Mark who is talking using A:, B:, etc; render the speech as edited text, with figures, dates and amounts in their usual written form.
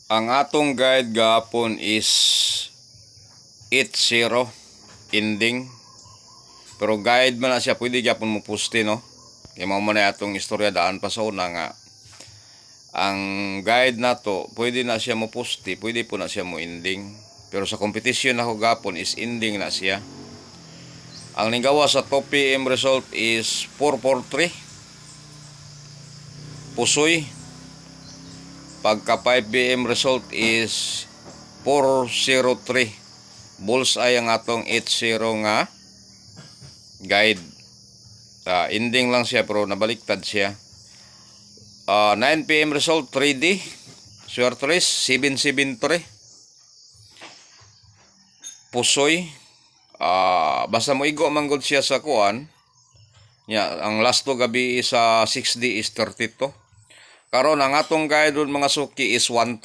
A: Ang atong guide gapon is 80 ending. Pero guide man na siya, pwede gapon mo puste, no? Kaya mo na atong istorya daan pa sa una nga. Ang guide na to, pwede na siya mo puste, pwede po na siya mo ending. Pero sa competition ako gapon is ending na siya. Ang ninggawa sa top PM result is 443. Pusoy. Pagka 5 PM result is 403. Bullseye ang atong 80 nga guide. Ending lang siya pero nabaliktad siya. 9 PM result 3D. Suertres 773. Pusoy. Basta mo igo manggod siya sa kuan. Ang last to gabi sa 6D is 32. Karon ang atong guide mga suki is 13.